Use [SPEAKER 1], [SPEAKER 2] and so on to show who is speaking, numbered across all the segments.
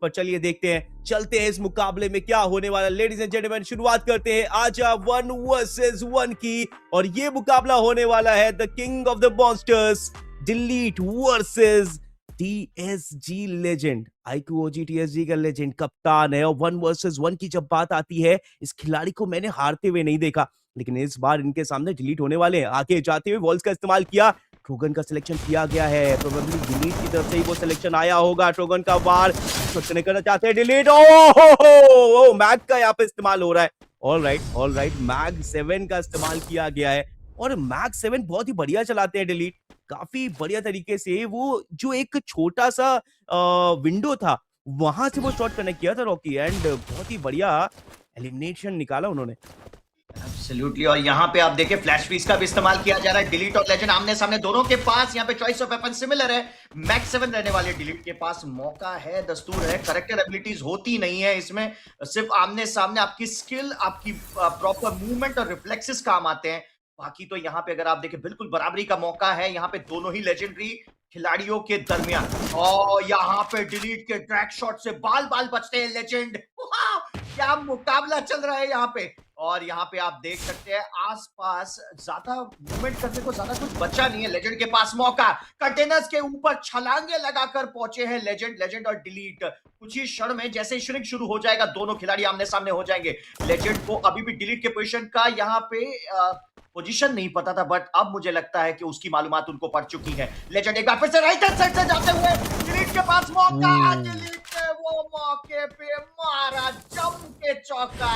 [SPEAKER 1] पर चलिए देखते हैं, चलते हैं इस मुकाबले में क्या होने वाला। लेडीज एंड जेंटलमैन, शुरुआत करते हैं आजा 1 वर्सेस 1 की, और ये मुकाबला होने वाला है the king of the monsters delete versus TSG legend. IQ OG TSG का लेजेंड कप्तान है, और 1 वर्सेस 1 की जब बात आती है, इस खिलाड़ी को मैंने हारते हुए नहीं देखा, लेकिन इस बार इनके सामने डिलीट होने वाले हैं। आगे जाते हुए वॉल्स का इस्तेमाल किया, ट्रोगन का सिलेक्शन किया गया है, प्रोबेबली डिलीट की तरफ से ही वो सिलेक्शन आया होगा। ट्रोगन का वार करना चाहते हैं डिलीट। ओह, मैग का यहाँ पे इस्तेमाल हो रहा है। ऑल राइट, मैग 7 का इस्तेमाल किया गया है, और मैग 7 बहुत ही बढ़िया चलाते हैं डिलीट, काफी बढ़िया तरीके से। वो जो एक छोटा सा विंडो था, वहां से वो शॉट कनेक्ट किया था रॉकी, एंड बहुत ही बढ़िया एलिमिनेशन निकाला उन्होंने।
[SPEAKER 2] एब्सोल्युटली, और यहाँ पे आप देखिए फ्लैश फ्रीज का भी इस्तेमाल किया जा रहा है। डिलीट और लेजेंड आमने सामने दोनों के पास यहाँ पे चॉइस ऑफ वेपन सिमिलर है। मैक्स 7 रहने वाले डिलीट के पास मौका है, दस्तूर है, करेक्टर एबिलिटीज होती नहीं है इसमें, सिर्फ आमने सामने आपकी स्किल, आपकी प्रॉपर मूवमेंट और रिफ्लेक्सेस काम आते हैं। बाकी तो यहाँ पे अगर आप देखें बिल्कुल बराबरी का मौका है यहाँ पे दोनों ही लेजेंडरी खिलाड़ियों के दरमियान। और यहाँ पे डिलीट के ट्रैक शॉट से बाल बाल बचते हैं लेजेंड। क्या मुकाबला चल रहा है यहाँ पे। और यहाँ पे आप देख सकते हैं आसपास ज्यादा मूवमेंट करने को ज्यादा कुछ बचा नहीं है। लेजेंड के पास मौका, कंटेनर्स के ऊपर छलांगे लगाकर पहुंचे हैं लेजेंड और डिलीट। कुछ ही क्षण में जैसे ही श्रिंक शुरू हो जाएगा, दोनों खिलाड़ी आमने सामने हो जाएंगे। लेजेंड को अभी भी डिलीट के पोजीशन का यहाँ पे पोजीशन नहीं पता था, बट अब मुझे लगता है कि उसकी मालूमात उनको पड़ चुकी है। लेजेंड एक बार फिर से राइट हैंड साइड से जाते हुए डिलीट के पास मौका, डिलीट ने वो मौके पे मारा जम के चौका।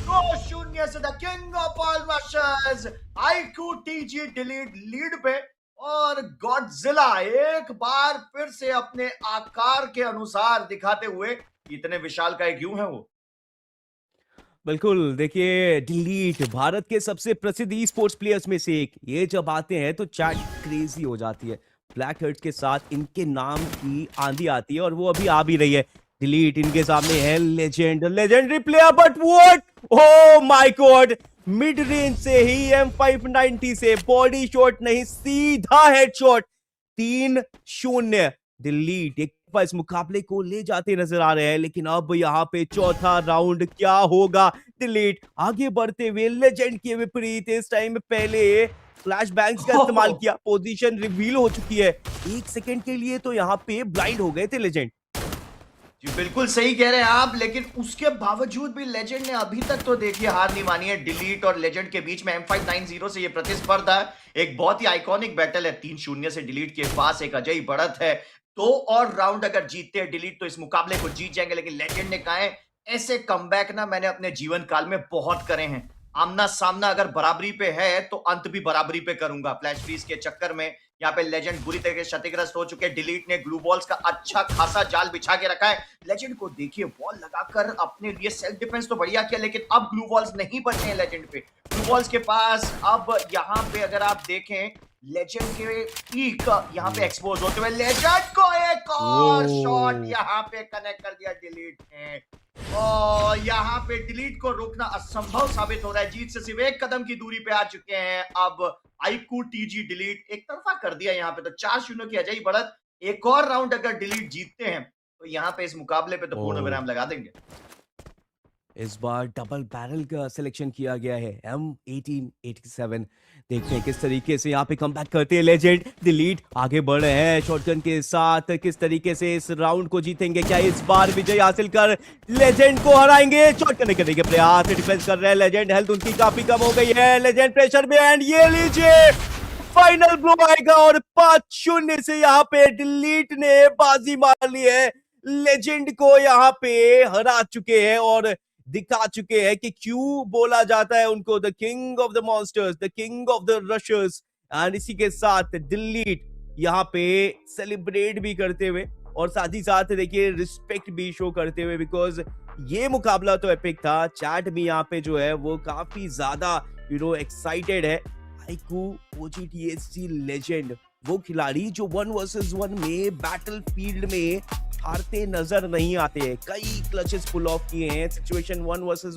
[SPEAKER 2] 2-0 से the king of all rushers आईक्यू टीजी डिलीट लीड पे, और गॉडजिला एक बार फिर से अपने आकार के अनुसार दिखाते हुए, इतने विशाल का क्यों है वो।
[SPEAKER 1] बिल्कुल, देखिए डिलीट भारत के सबसे प्रसिद्ध ई स्पोर्ट्स प्लेयर्स में से एक, ये जब आते हैं तो चैट क्रेजी हो जाती है। ब्लैक हर्ट्स के साथ इनके नाम की आंधी आती है, और वो अभी आ भी रही है। डिलीट इनके सामने है legendary player, but what, oh my God, mid range से ही M590 से बॉडी शॉट नहीं, सीधा हेडशॉट। 3-0 डिलीट एक इस मुकाबले को ले जाते नजर आ रहे हैं, लेकिन अब यहाँ पे चौथा राउंड क्या होगा। डिलीट आगे बढ़ते हुए लेजेंड के विपरीत इस टाइम पहले फ्लैश बैंक्स का इस्तेमाल किया, पोजीशन रिवील हो चुकी है। 1 सेकंड के लिए तो यहाँ पे ब्लाइंड हो गए थे लेजेंड।
[SPEAKER 2] जी बिल्कुल सही कह रहे हैं आप, लेकिन उसके बावजूद भी लेजेंड ने अभी तक तो देखिए हार नहीं मानी है। डिलीट और लेजेंड के बीच में M590 से ये प्रतिस्पर्धा एक बहुत ही आइकॉनिक बैटल है। 3-0 से डिलीट के पास एक अजय बढ़त है। 2 और राउंड अगर जीतते हैं डिलीट तो इस मुकाबले को जीत जाएंगे, लेकिन लेजेंड ने कहा है ऐसे कमबैक ना मैंने अपने जीवन काल में बहुत करे हैं। आमना सामना अगर बराबरी पे है तो अंत भी बराबरी पे करूंगा। फ्लैश फ्रीज के चक्कर में यहाँ पे लेजेंड बुरी तरीके से क्षतिग्रस्त हो चुके हैं। डिलीट ने ग्लू बॉल्स का अच्छा खासा जाल बिछा के रखा है। लेजेंड को देखिए बॉल लगाकर अपने लिए सेल्फ डिफेंस तो बढ़िया किया, लेकिन अब ग्लू बॉल्स नहीं बचे हैं लेजेंड पे। ग्लू बॉल्स के पास अब यहाँ पे अगर आप देखें लेजेंड के पीक यहाँ पे एक्सपोज होते हुए, लेजेंड को एक और शॉट यहाँ पे कनेक्ट कर दिया डिलीट ने, और यहाँ पे डिलीट को रोकना असंभव साबित हो रहा है। जीत से सिर्फ एक कदम की दूरी पे आ चुके हैं अब आईक्यू टीजी डिलीट। एक तरफा कर दिया यहाँ पे तो 4-0 की अजय बढ़त। एक और राउंड अगर डिलीट जीतते हैं तो यहाँ पे इस मुकाबले पे तो पूर्ण विराम लगा देंगे।
[SPEAKER 1] इस बार डबल बैरल का सिलेक्शन किया गया है M1887। देखते हैं किस तरीके से यहाँ पे कमबैक करते हैं लेजेंड। डिलीट आगे बढ़ रहे हैं शॉटगन के साथ, किस तरीके से इस राउंड को जीतेंगे, क्या इस बार विजय हासिल कर लेजेंड को हराएंगे। शॉटगन करने के प्रयास, डिफेंस कर रहे हैं लेजेंड, हेल्थ उनकी काफी कम हो गई है। लेजेंड प्रेशर में, एंड ये लीजिए फाइनल ब्लो आएगा, और 5-0 से यहाँ पे डिलीट ने बाजी मार ली है। लेजेंड को यहाँ पे हरा चुके हैं और दिखा चुके हैं कि क्यों बोला जाता है उनको the king of the monsters, the king of the rushers. And इसी के साथ डिलीट यहाँ पे सेलिब्रेट भी करते हुए, और साथ ही साथ देखिए रिस्पेक्ट भी शो करते हुए, बिकॉज ये मुकाबला तो एपिक था। चैट भी यहाँ पे जो है वो काफी ज्यादा एक्साइटेड है। आईक्यू ओजी टीएसजी लेजेंड, वो खिलाड़ी जो 1 वर्सेस 1 में बैटल फील्ड में हारते नजर नहीं आते। कई क्लचेस पुल ऑफ किए हैं। सिचुएशन 1 वर्सेस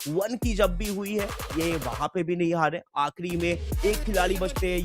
[SPEAKER 1] 1 की जब भी हुई है, ये वहां पे भी नहीं हारे। आखिरी में एक खिलाड़ी बचते हैं।